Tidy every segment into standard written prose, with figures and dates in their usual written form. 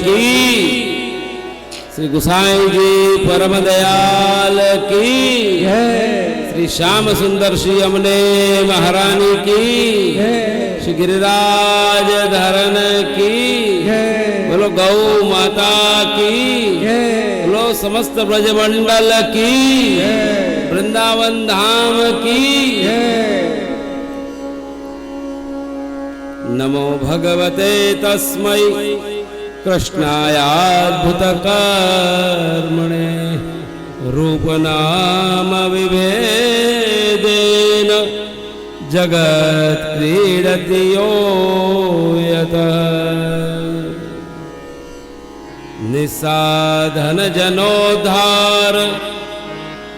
की, श्री गोसाई जी परम दयाल की, श्री श्याम सुंदर श्री अमने महारानी की, श्री गिरिराज धरन की, बोलो गौ माता की, बोलो समस्त ब्रजमंडल की, वृंदावन धाम की। नमो भगवते तस्मै कृष्णायाद्भुत कर्मणे रूपनाम विभेदेन जगत् क्रीडति यो यतः निस्साधन जनोद्धार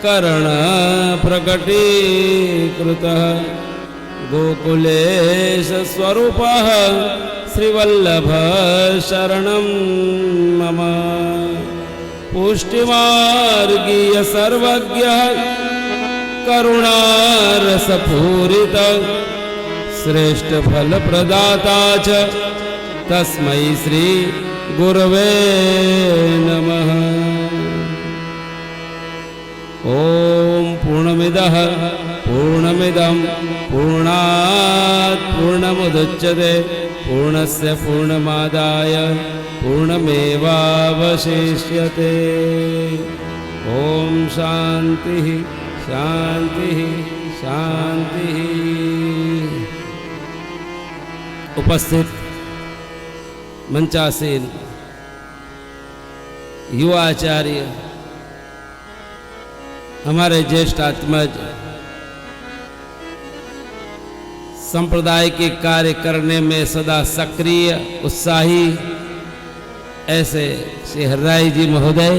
करण प्रकटीकृतः गोकुलेश स्वरूपः श्रीवल्लभ शरणं मम पुष्टिमार्गीय सर्वज्ञः करुणारसपूरित श्रेष्ठ फल प्रदाता च तस्मै श्री गुरवे नमः। ओम पूर्णमिदः पूर्णमिदं पूर्णात् पूर्णमुदच्यते पूर्णस्य पूर्णमादाय पूर्णमेवावशिष्यते। ओम शांति शांति शांति। उपस्थित मंचासीन युवा आचार्य, हमारे ज्येष्ठ आत्मज, संप्रदाय के कार्य करने में सदा सक्रिय उत्साही ऐसे श्री हरिराय जी महोदय,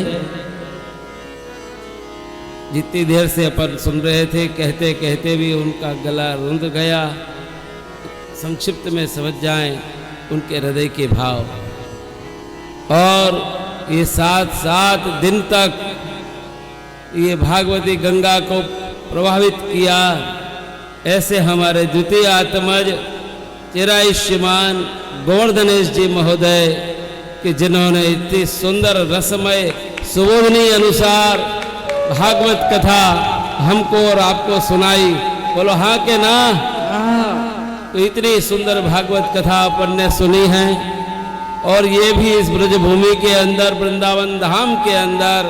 जितनी देर से अपन सुन रहे थे, कहते कहते भी उनका गला रुंध गया। संक्षिप्त में समझ जाएं उनके हृदय के भाव, और ये 7 दिन तक ये भागवती गंगा को प्रभावित किया। ऐसे हमारे द्वितीय आत्मज चिरायुष्मान गोवर्धनेश जी महोदय कि जिन्होंने इतनी सुंदर रसमय सुबोधनी अनुसार भागवत कथा हमको और आपको सुनाई। बोलो हाँ के ना? तो इतनी सुंदर भागवत कथा अपन ने सुनी है, और ये भी इस ब्रजभूमि के अंदर, वृंदावन धाम के अंदर,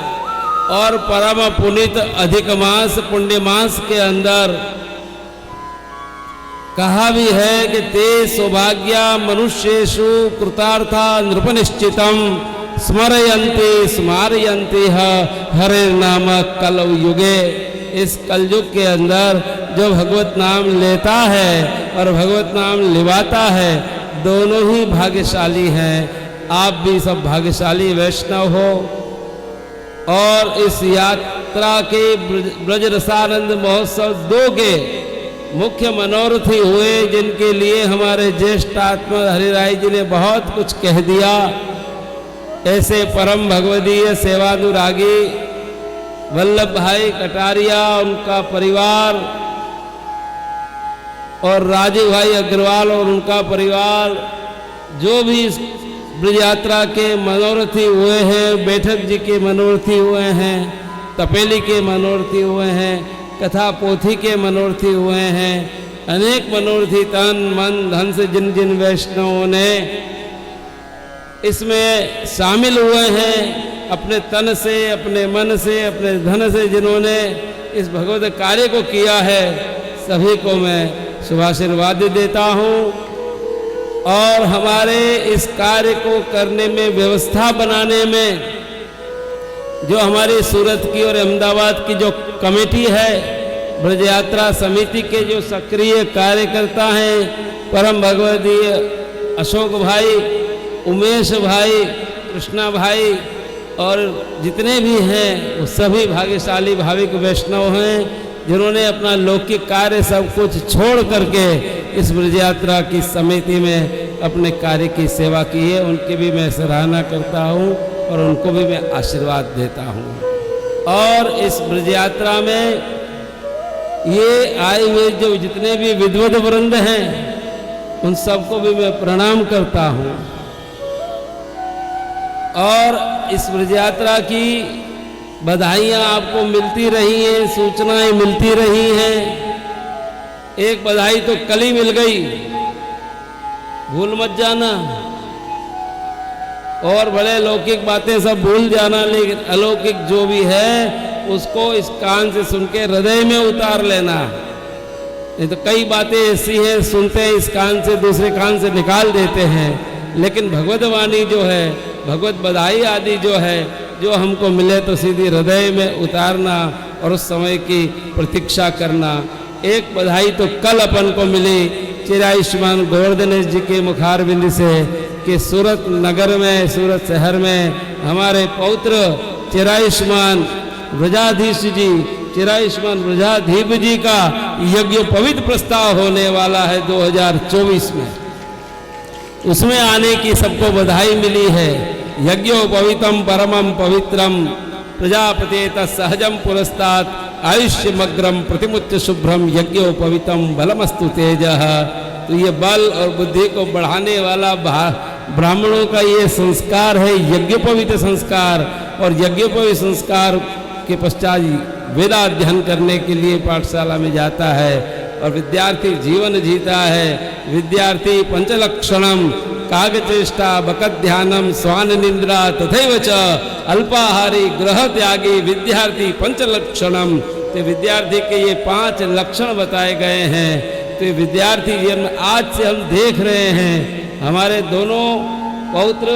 और परम पुनीत अधिक मास पुण्य मास के अंदर कहा भी है कि ते सौभाग्या मनुष्येषु कृतार्था नृपनिश्चितम स्मरयन्ति स्मारयन्ति हरे नाम कलौ युगे। इस कलयुग के अंदर जो भगवत नाम लेता है और भगवत नाम लिवाता है, दोनों ही भाग्यशाली हैं। आप भी सब भाग्यशाली वैष्णव हो, और इस यात्रा के ब्रज रसानंद महोत्सव 2 के मुख्य मनोरथी हुए, जिनके लिए हमारे ज्येष्ठ आत्मा हरिराय जी ने बहुत कुछ कह दिया। ऐसे परम भगवदीय सेवानुरागी वल्लभ भाई कटारिया, उनका परिवार, और राजीव भाई अग्रवाल और उनका परिवार, जो भी इस ब्रज यात्रा के मनोरथी हुए हैं, बैठक जी के मनोरथी हुए हैं, तपेली के मनोरथी हुए हैं, कथा पोथी के मनोरथी हुए हैं, अनेक मनोरथी तन मन धन से जिन जिन वैष्णवों ने इसमें शामिल हुए हैं, अपने तन से, अपने मन से, अपने धन से जिन्होंने इस भगवत कार्य को किया है, सभी को मैं शुभाशीर्वाद देता हूँ। और हमारे इस कार्य को करने में, व्यवस्था बनाने में, जो हमारी सूरत की और अहमदाबाद की जो कमेटी है, ब्रज यात्रा समिति के जो सक्रिय कार्यकर्ता हैं, परम भगवदीय अशोक भाई, उमेश भाई, कृष्णा भाई, और जितने भी हैं वो सभी भाग्यशाली भाविक वैष्णव हैं, जिन्होंने अपना लौकिक कार्य सब कुछ छोड़ करके इस ब्रज यात्रा की समिति में अपने कार्य की सेवा की है। उनकी भी मैं सराहना करता हूँ और उनको भी मैं आशीर्वाद देता हूँ। और इस ब्रज यात्रा में ये आए हुए जो जितने भी विद्वद वृंद हैं उन सबको भी मैं प्रणाम करता हूँ। और इस ब्रज यात्रा की बधाइयाँ आपको मिलती रही हैं, सूचनाएं मिलती रही हैं। एक बधाई तो कल ही मिल गई, भूल मत जाना। और बड़े लौकिक बातें सब भूल जाना, लेकिन अलौकिक जो भी है उसको इस कान से सुन के हृदय में उतार लेना। नहीं तो कई बातें ऐसी हैं, सुनते हैं इस कान से दूसरे कान से निकाल देते हैं, लेकिन भगवत वाणी जो है, भगवत बधाई आदि जो है, जो हमको मिले तो सीधी हृदय में उतारना और उस समय की प्रतीक्षा करना। एक बधाई तो कल अपन को मिली चिरायुष्मान गोवर्धनेश जी के मुखारबिंद से कि सूरत नगर में, सूरत शहर में हमारे पौत्र चिरायुष्मान ब्रजाधीश जी, चिरायुष्मान ब्रजाधीप जी का यज्ञ पवित्र प्रस्ताव होने वाला है 2024 में। उसमें आने की सबको बधाई मिली है। यज्ञो पवित्रम परमम पवित्रम प्रजापते तत्सहजम पुरस्तात् आयुष्यमग्रम प्रतिमुच्च शुभ्रम यज्ञो पवित्रम बलमस्तु तेजः। तो ये बल और बुद्धि को बढ़ाने वाला ब्राह्मणों का ये संस्कार है, यज्ञोपवीत संस्कार। और यज्ञोपवीत संस्कार के पश्चात वेदाध्ययन करने के लिए पाठशाला में जाता है और विद्यार्थी जीवन जीता है। विद्यार्थी पंचलक्षणम कागचेष्टा बकत ध्यानम स्वान निंद्रा तथैव च अल्पाहारी ग्रह त्यागी विद्यार्थी पंचलक्षणम। तो विद्यार्थी के ये 5 लक्षण बताए गए हैं। तो विद्यार्थी जीवन आज से हम देख रहे हैं, हमारे दोनों पौत्र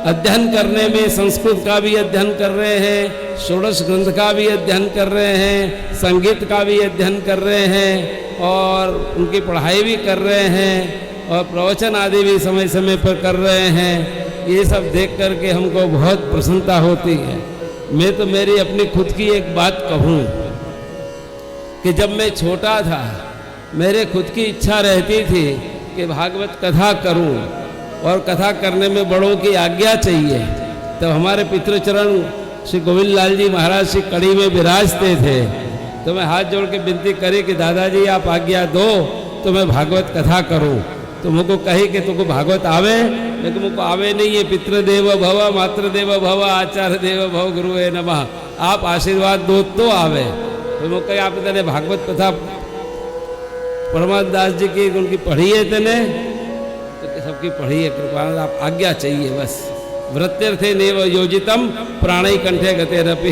अध्ययन करने में संस्कृत का भी अध्ययन कर रहे हैं, षोडश ग्रंथ का भी अध्ययन कर रहे हैं, संगीत का भी अध्ययन कर रहे हैं और उनकी पढ़ाई भी कर रहे हैं और प्रवचन आदि भी समय समय पर कर रहे हैं। ये सब देख करके हमको बहुत प्रसन्नता होती है। मैं तो मेरी अपनी खुद की एक बात कहूँ कि जब मैं छोटा था मेरे खुद की इच्छा रहती थी कि भागवत कथा करूं और कथा करने में बड़ों की आज्ञा चाहिए। तो हमारे पितृचरण श्री गोविंद लाल जी महाराज श्री कड़ी में विराजते थे, तो मैं हाथ जोड़ के विनती करी कि दादाजी आप आज्ञा दो तो मैं भागवत कथा करूं। तो मुझको कही कि तुमको भागवत आवे, लेकिन मुझको आवे नहीं है। पितृदेव भव मातृदेव भव आचार्य देव भव गुरुवे नमः, आप आशीर्वाद दो तो आवे। तो मुझको कही आप इतने भागवत कथा परमात्मा दास जी की उनकी पढ़ी है तेने, तो सबकी पढ़ी है, कृपा आप आज्ञा चाहिए बस। वृत्त्यर्थे नेव योजितम प्राणी कंठे गते रपि।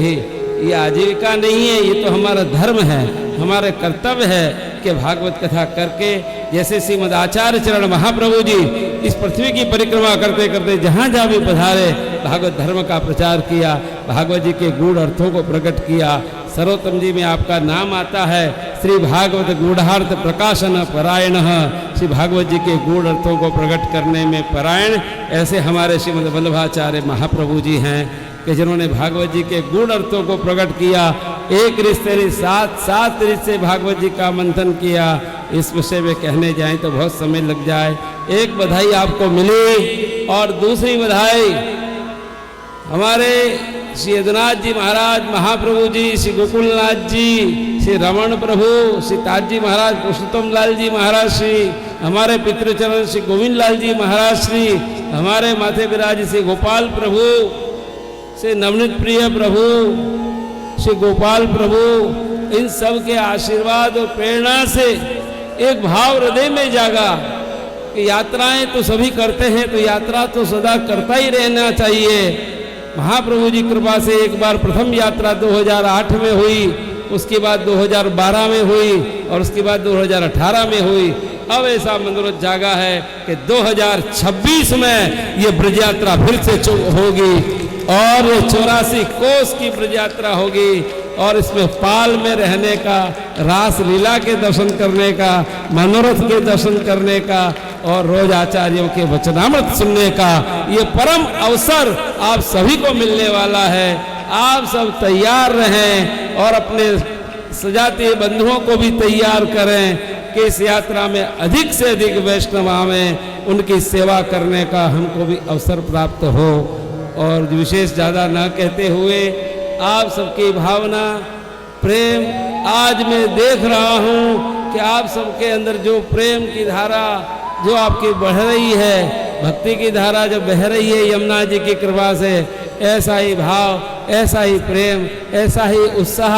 ये आजीविका नहीं है, ये तो हमारा धर्म है, हमारे कर्तव्य है कि भागवत कथा करके, जैसे श्रीमद आचार्य चरण महाप्रभु जी इस पृथ्वी की परिक्रमा करते करते जहाँ जहाँ भी पधारे भागवत धर्म का प्रचार किया, भागवत जी के गूढ़ अर्थों को प्रकट किया। सर्वोत्तम जी में आपका नाम आता है, श्री भागवत गूढ़ार्थ प्रकाशन परायण। श्री भागवत जी के गूढ़ अर्थों को प्रकट करने में परायण ऐसे हमारे श्रीमद वल्लभाचार्य महाप्रभु जी हैं कि जिन्होंने भागवत जी के गूढ़ अर्थों को प्रकट किया। एक रिश्ते ने 7 रिश्ते भागवत जी का मंथन किया। इस विषय में कहने जाएं तो बहुत समय लग जाए। एक बधाई आपको मिली और दूसरी बधाई हमारे श्री यदुनाथ जी महाराज महाप्रभु जी, श्री गोकुलनाथ जी, श्री रमण प्रभु, श्री ताज जी महाराज, पुरुषोत्तम लाल जी महाराज श्री, हमारे पितृचरण श्री गोविंद लाल जी महाराज श्री, हमारे माथे विराज श्री गोपाल प्रभु, श्री नवनीत प्रिय प्रभु, श्री गोपाल प्रभु, इन सब के आशीर्वाद और प्रेरणा से एक भाव हृदय में जागा कि यात्राएं तो सभी करते हैं, तो यात्रा तो सदा करता ही रहना चाहिए। महाप्रभु जी कृपा से एक बार प्रथम यात्रा 2008 में हुई, उसके बाद 2012 में हुई और उसके बाद 2018 में हुई। अब ऐसा मनोरथ जागा है कि 2026 में ये ब्रज यात्रा फिर से होगी और 84 कोस की ब्रज यात्रा होगी और इसमें पाल में रहने का, रास लीला के दर्शन करने का, मनोरथ के दर्शन करने का और रोज आचार्यों के वचनामृत सुनने का ये परम अवसर आप सभी को मिलने वाला है। आप सब तैयार रहें और अपने सजातीय बंधुओं को भी तैयार करें कि इस यात्रा में अधिक से अधिक वैष्णव आवें, उनकी सेवा करने का हमको भी अवसर प्राप्त हो। और विशेष ज़्यादा न कहते हुए आप सबकी भावना प्रेम आज मैं देख रहा हूँ कि आप सबके अंदर जो प्रेम की धारा जो आपकी बढ़ रही है, भक्ति की धारा जो बह रही है यमुना जी की कृपा से, ऐसा ही भाव, ऐसा ही प्रेम, ऐसा ही उत्साह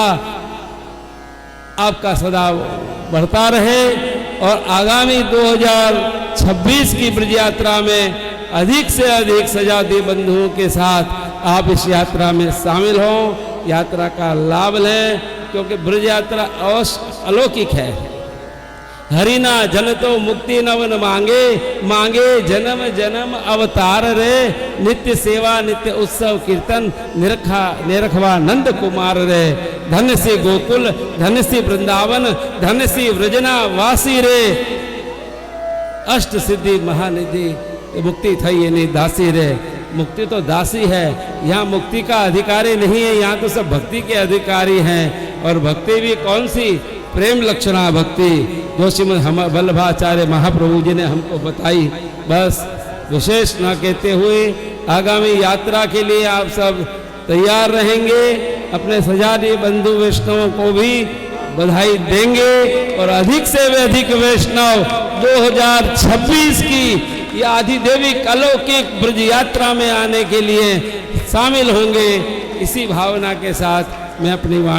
आपका सदा बढ़ता रहे और आगामी 2026 की ब्रज यात्रा में अधिक से अधिक सजाती बंधुओं के साथ आप इस यात्रा में शामिल हों, यात्रा का लाभ लें, क्योंकि ब्रज यात्रा अलौकिक है। हरिना जन तो मुक्ति नवन मांगे, मांगे जन्म जन्म अवतार रे, नित्य सेवा नित्य उत्सव कीर्तन निरखवा नंद कुमार रे। धन्य श्री गोकुल, धन्य श्री वृंदावन, धन्य श्री व्रजना वासी रे। अष्ट सिद्धि महानिधि मुक्ति थई नहीं दासी रे। मुक्ति तो दासी है, यहाँ मुक्ति का अधिकारी नहीं है, यहाँ तो सब भक्ति के अधिकारी हैं। और भक्ति भी कौन सी? प्रेम लक्षणा भक्ति, जो श्रीमद् हम वल्लभाचार्य महाप्रभु जी ने हमको बताई। बस विशेष न कहते हुए आगामी यात्रा के लिए आप सब तैयार रहेंगे, अपने सजाती बंधु वैष्णवों को भी बधाई देंगे और अधिक से अधिक वैष्णव 2026 की या आदिदेविक अलौकिक ब्रज यात्रा में आने के लिए शामिल होंगे। इसी भावना के साथ मैं अपनी वाणी